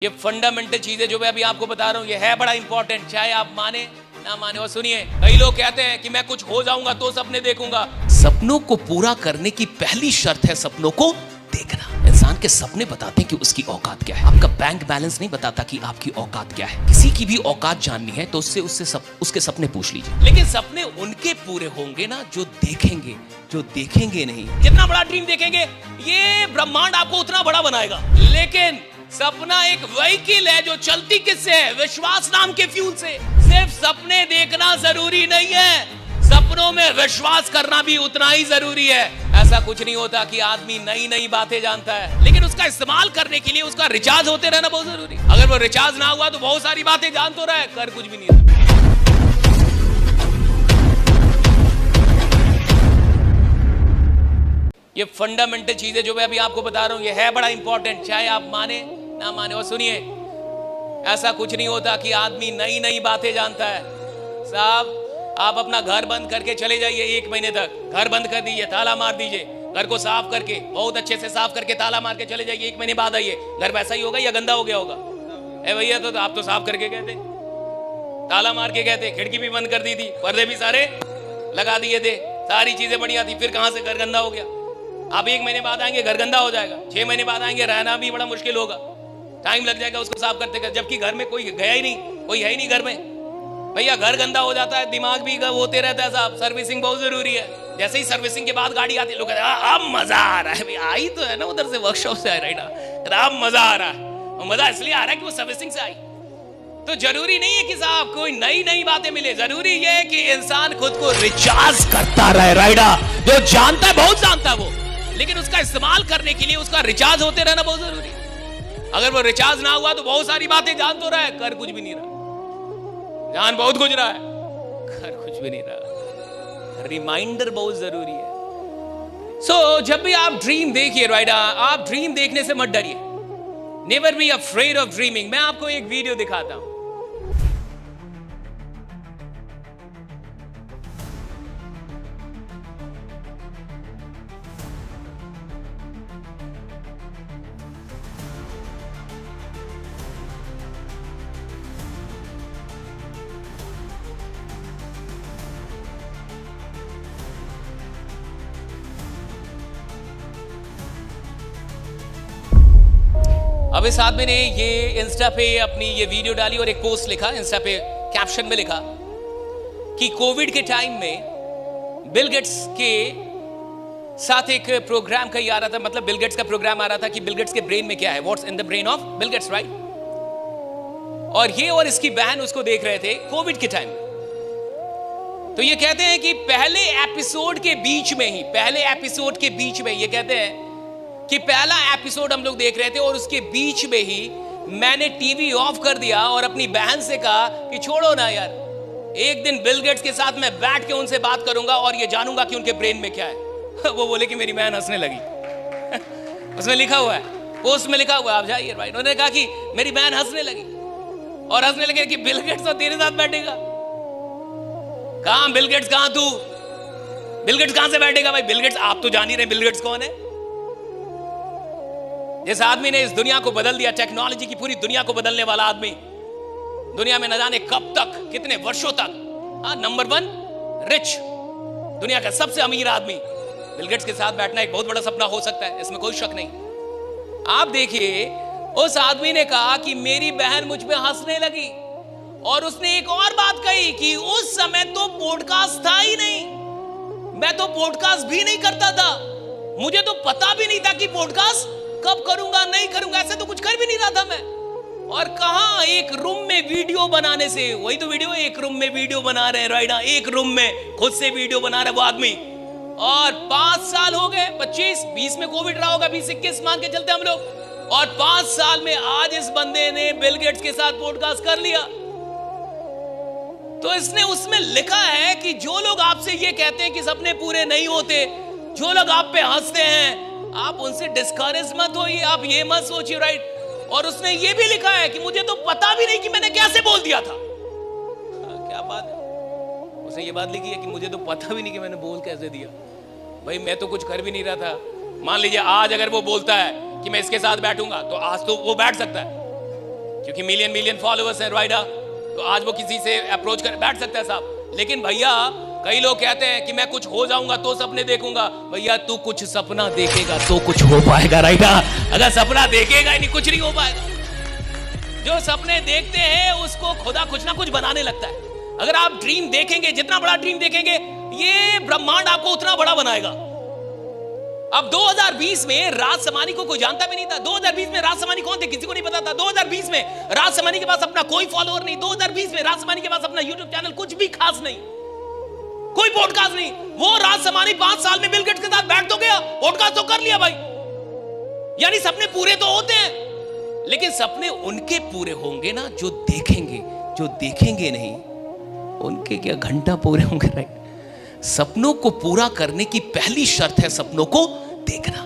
ये फंडामेंटल चीज है जो मैं अभी आपको बता रहा हूँ, ये है बड़ा इंपॉर्टेंट, चाहे आप माने ना माने। और सुनिए, कई लोग कहते हैं कि मैं कुछ हो जाऊंगा तो सपने देखूंगा। सपनों को पूरा करने की पहली शर्त है सपनों को देखना। इंसान के सपने बताते हैं कि उसकी औकात क्या है। आपका बैंक बैलेंस नहीं बताता कि आपकी औकात क्या है। किसी की भी औकात जाननी है तो उसके सपने पूछ लीजिए। लेकिन सपने उनके पूरे होंगे ना जो देखेंगे नहीं। जितना बड़ा ड्रीम देखेंगे ये ब्रह्मांड आपको उतना बड़ा बनाएगा। लेकिन सपना एक व्हीकल है जो चलती किससे है? विश्वास नाम के फ्यूल से। सिर्फ सपने देखना जरूरी नहीं है, सपनों में विश्वास करना भी उतना ही जरूरी है। ऐसा कुछ नहीं होता कि आदमी नई नई बातें जानता है, लेकिन उसका इस्तेमाल करने के लिए उसका रिचार्ज होते रहना बहुत जरूरी। अगर वो रिचार्ज ना हुआ तो बहुत सारी बातें जान तो रहा है, कर कुछ भी नहीं रहा। ये फंडामेंटल चीज है जो मैं अभी आपको बता रहा हूँ, ये है बड़ा इंपॉर्टेंट, चाहे आप माने ना माने। और सुनिए, ऐसा कुछ नहीं होता कि आदमी नई नई बातें जानता है। साहब, आप अपना घर बंद करके चले जाइए, 1 महीने तक घर बंद कर दीजिए, ताला मार दीजिए, घर को साफ करके बहुत अच्छे से साफ करके ताला मार के चले जाइए। 1 महीने बाद आइए, घर वैसा ही होगा या गंदा हो गया होगा? ए भैया, तो आप तो साफ करके गए थे, ताला मार के गए थे, खिड़की भी बंद कर दी थी, पर्दे भी सारे लगा दिए थे, सारी चीजें बढ़िया थी, फिर कहां से घर गंदा हो गया? आप 1 महीने बाद आएंगे, घर गंदा हो जाएगा। 6 महीने बाद आएंगे, रहना भी बड़ा मुश्किल होगा, टाइम लग जाएगा उसको साफ करते करते, जबकि घर में कोई गया ही नहीं, कोई है ही नहीं घर में। भैया, घर गंदा हो जाता है, दिमाग भी होते रहता है साहब। सर्विसिंग बहुत जरूरी है। जैसे ही सर्विसिंग के बाद गाड़ी आती है, लोग कहते हैं अब मजा आ रहा है। आई तो है ना उधर से, वर्कशॉप से, राइट ना, अब मजा आ रहा है। मजा इसलिए आ रहा है कि वो सर्विसिंग से आई। तो जरूरी नहीं है कि साहब कोई नई नई बातें मिले, जरूरी ये है कि इंसान खुद को रिचार्ज करता रहे। राइडा जो जानता है, बहुत जानता है वो, लेकिन उसका इस्तेमाल करने के लिए उसका रिचार्ज होते रहना बहुत जरूरी है। अगर वो रिचार्ज ना हुआ तो बहुत सारी बातें जान तो रहा है, कर कुछ भी नहीं रहा। जान बहुत कुछ रहा है, कर कुछ भी नहीं रहा। रिमाइंडर बहुत जरूरी है। सो जब भी आप ड्रीम देखिए, राइट, आप ड्रीम देखने से मत डरिए। Never be afraid of dreaming. मैं आपको एक वीडियो दिखाता हूं। अब इस आदमी ने ये इंस्टा पे अपनी ये वीडियो डाली और एक पोस्ट लिखा, इंस्टा पे कैप्शन में लिखा कि कोविड के टाइम में बिल गेट्स के साथ एक प्रोग्राम कहीं आ रहा था, मतलब बिल गेट्स का प्रोग्राम आ रहा था कि बिल गेट्स के ब्रेन में क्या है, what's in the brain of Bill Gates, right. और ये और इसकी बहन उसको देख रहे थे कोविड के टाइम में। तो ये कहते हैं कि पहले एपिसोड के बीच में ये कहते हैं कि पहला एपिसोड हम लोग देख रहे थे और उसके बीच में ही मैंने टीवी ऑफ कर दिया और अपनी बहन से कहा कि छोड़ो ना यार, एक दिन बिल गेट्स के साथ मैं बैठ के उनसे बात करूंगा और ये जानूंगा कि उनके ब्रेन में क्या है। वो बोले कि मेरी बहन हंसने लगी। उसमें लिखा हुआ है, पोस्ट में लिखा हुआ है, आप जाइए, राइट। उन्होंने कहा कि मेरी बहन हंसने लगी और हंसने लगे कि बिल गेट्स तो तेरे साथ बैठेगा। कहां बिल गेट्स, कहां तू? बिल गेट्स कहां से बैठेगा भाई? बिल गेट्स, आप तो जान ही रहे बिल गेट्स कौन है। जिस आदमी ने इस दुनिया को बदल दिया, टेक्नोलॉजी की पूरी दुनिया को बदलने वाला आदमी, दुनिया में न जाने कब तक, कितने वर्षों तक नंबर 1 रिच, दुनिया का सबसे अमीर आदमी, बिल गेट्स के साथ बैठना एक बहुत बड़ा सपना हो सकता है, इसमें कोई शक नहीं। आप देखिए, उस आदमी ने कहा कि मेरी बहन मुझ पे हंसने लगी और उसने एक और बात कही कि उस समय तो पॉडकास्ट था ही नहीं, मैं तो पॉडकास्ट भी नहीं करता था, मुझे तो पता भी नहीं था कि पॉडकास्ट कब करूंगा, नहीं करूंगा, ऐसे तो कुछ कर भी नहीं रहा था मैं। और कहां एक रूम में वीडियो बनाने से, वही तो वीडियो, एक रूम में वीडियो बना रहे हैं, राइट, एक रूम में खुद से वीडियो बना रहा है वो आदमी। और 5 साल हो गए, 25, 20 में कोविड रहा होगा, 20-21 मान के चलते हम लोग, और 5 साल में आज इस बंदे ने बिल गेट्स के साथ पॉडकास्ट कर लिया। तो इसने उसमें लिखा है कि जो लोग आपसे ये कहते हैं कि सपने पूरे नहीं होते, जो लोग आप पे हंसते हैं, आप उनसे डिस्करेज मत होइए, आप ये मत सोचिए, राइट। और उसने ये भी लिखा है कि मुझे तो पता भी नहीं कि मैंने कैसे बोल दिया था। क्या बात है, उसने ये बात लिखी है कि मुझे तो पता भी नहीं कि मैंने बोल कैसे दिया। भाई, मैं तो कुछ कर भी नहीं रहा था। मान लीजिए आज अगर वो बोलता है कि मैं इसके साथ बैठूंगा, तो आज तो वो बैठ सकता है, क्योंकि मिलियन फॉलोअर्स हैं राइडा, तो आज वो किसी से अप्रोच कर बैठ सकता है साहब। लेकिन भैया कई लोग कहते हैं कि मैं कुछ हो जाऊंगा तो सपने देखूंगा। भैया तू कुछ सपना देखेगा तो कुछ हो पाएगा राइडा, अगर सपना देखेगा ही नहीं कुछ नहीं हो पाएगा। जो सपने देखते हैं उसको खुदा कुछ ना कुछ बनाने लगता है। अगर आप ड्रीम देखेंगे, जितना बड़ा ड्रीम देखेंगे, ये ब्रह्मांड आपको उतना बड़ा बनाएगा। अब 2020 में राज समानी को कोई जानता भी नहीं था। 2020 में राज समानी कौन थे किसी को नहीं पता था। 2020 में राज समानी के पास अपना कोई फॉलोअर नहीं। 2020 में राज समानी के पास अपना यूट्यूब चैनल कुछ भी खास नहीं, कोई पॉडकास्ट नहीं। वो राज समानी 5 साल में बिल गेट्स के साथ बैठ तो गया, पॉडकास्ट तो कर लिया भाई। यानी सपने पूरे तो होते हैं, लेकिन सपने उनके पूरे होंगे ना जो देखेंगे। जो देखेंगे नहीं उनके क्या घंटा पूरे होंगे राइट। सपनों को पूरा करने की पहली शर्त है सपनों को देखना।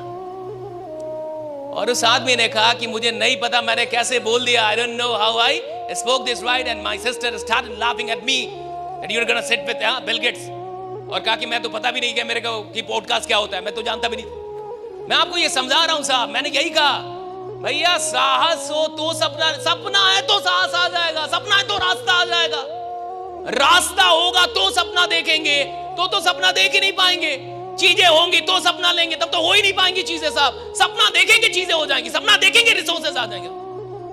और उस आदमी ने कहा कि मुझे नहीं पता मैंने कैसे बोल दिया, I don't know how I spoke this right and my sister started laughing at me that you are gonna sit with Bill Gates. और कहा कि मैं तो पता भी नहीं कि मेरे को कि पॉडकास्ट क्या होता है, मैं तो जानता भी नहीं। मैं आपको ये समझा रहा हूं साहब, मैंने यही कहा भैया साहस हो तो सपना है तो साहस आ जाएगा, सपना है तो रास्ता आ जाएगा। रास्ता होगा तो सपना देखेंगे, तो सपना देख ही नहीं पाएंगे। चीजें होंगी तो सपना लेंगे, तब तो हो ही नहीं पाएंगी चीजें साहब। सपना देखेंगे चीजें हो जाएंगी, सपना देखेंगे रिसोर्सेस आ जाएंगे।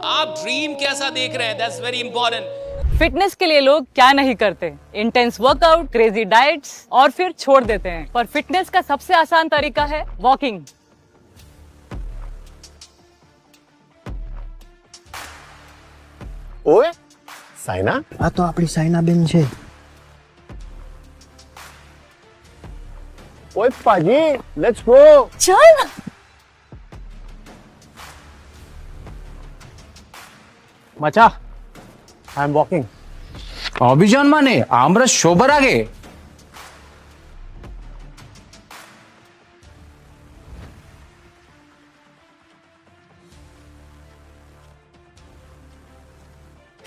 आप ड्रीम कैसा देख रहे हैं, दैट्स वेरी इंपॉर्टेंट। फिटनेस के लिए लोग क्या नहीं करते, इंटेंस वर्कआउट, क्रेजी डाइट्स और फिर छोड़ देते हैं। पर फिटनेस का सबसे आसान तरीका है वॉकिंग। ओए साइना, આ તો આપણી સાયનાબેન છે। ओए पाजी, लेट्स गो। चल मचा, आई एम वॉकिंग। অভিযান মানে আমরা সবার আগে।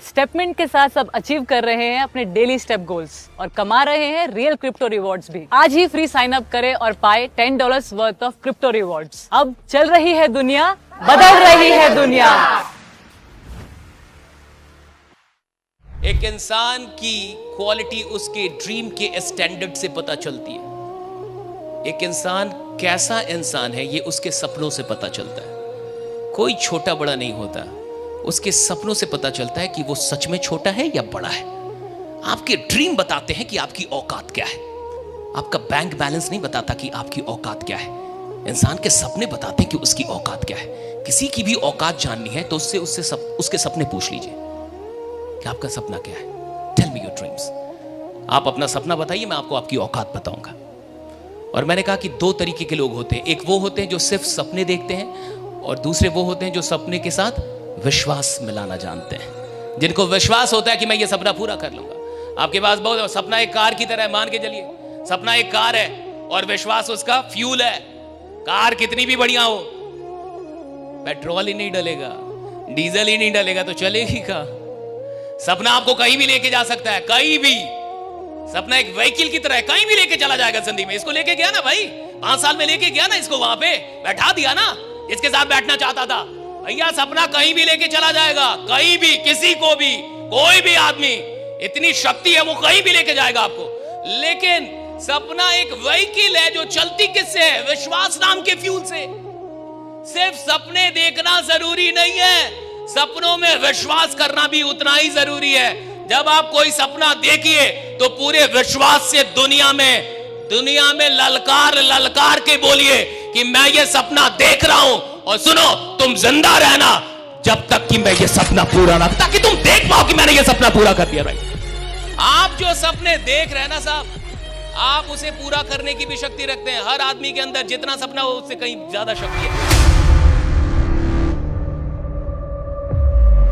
स्टेपमेंट के साथ सब अचीव कर रहे हैं अपने डेली स्टेप गोल्स और कमा रहे हैं रियल क्रिप्टो रिवॉर्ड्स भी। आज ही फ्री साइन अप करें और पाए $10 वर्थ ऑफ क्रिप्टो रिवॉर्ड्स। अब चल रही है दुनिया, बदल रही है दुनिया। एक इंसान की क्वालिटी उसके ड्रीम के स्टैंडर्ड से पता चलती है। एक इंसान कैसा इंसान है ये उसके सपनों से पता चलता है। कोई छोटा बड़ा नहीं होता, उसके सपनों से पता चलता है कि वो सच में छोटा है या बड़ा है। आपके ड्रीम बताते हैं कि आपकी औकात क्या है। आपका बैंक बैलेंस नहीं बताता कि आपकी औकात क्या है। इंसान के सपने बताते हैं कि उसकी औकात क्या है। किसी की भी औकात जाननी है तो उसके सपने पूछ लीजिए कि आपका सपना क्या है। Tell me your dreams. आप अपना सपना बताइए, मैं आपको आपकी औकात बताऊंगा। और मैंने कहा कि 2 तरीके के लोग होते हैं। एक वो होते हैं जो सिर्फ सपने देखते हैं, और दूसरे वो होते हैं जो सपने के साथ विश्वास मिलाना जानते हैं, जिनको विश्वास होता है कि मैं ये सपना पूरा कर लूंगा। आपके पास बहुत सपना एक कार की तरह है, मान के चलिए सपना एक कार है और विश्वास उसका फ्यूल है। कार कितनी भी बढ़िया हो, पेट्रोल ही नहीं डलेगा, डीजल ही नहीं डलेगा तो चलेगी का। सपना आपको कहीं भी लेके जा सकता है, कहीं भी। सपना एक व्हीकल की तरह है, कहीं भी लेके चला जाएगा जिंदगी में। इसको लेके गया ना भाई, 5 साल में लेके गया ना इसको, वहां पे बैठा दिया ना इसके साथ बैठना चाहता था। भैया सपना कहीं भी लेके चला जाएगा, कहीं भी, किसी को भी, कोई भी आदमी, इतनी शक्ति है वो कहीं भी लेके जाएगा आपको। लेकिन सपना एक व्हीकल है जो चलती किससे है? विश्वास नाम के फ्यूल से। सिर्फ सपने देखना जरूरी नहीं है, सपनों में विश्वास करना भी उतना ही जरूरी है। जब आप कोई सपना देखिए तो पूरे विश्वास से दुनिया में ललकार के बोलिए कि मैं ये सपना देख रहा हूं। और सुनो, तुम जिंदा रहना जब तक कि मैं ये सपना पूरा ना, ताकि तुम देख पाओ कि मैंने ये सपना पूरा कर दिया। भाई आप जो सपने देख रहे हैं ना साहब, आप उसे पूरा करने की भी शक्ति रखते हैं। हर आदमी के अंदर जितना सपना हो उससे कहीं ज्यादा शक्ति है।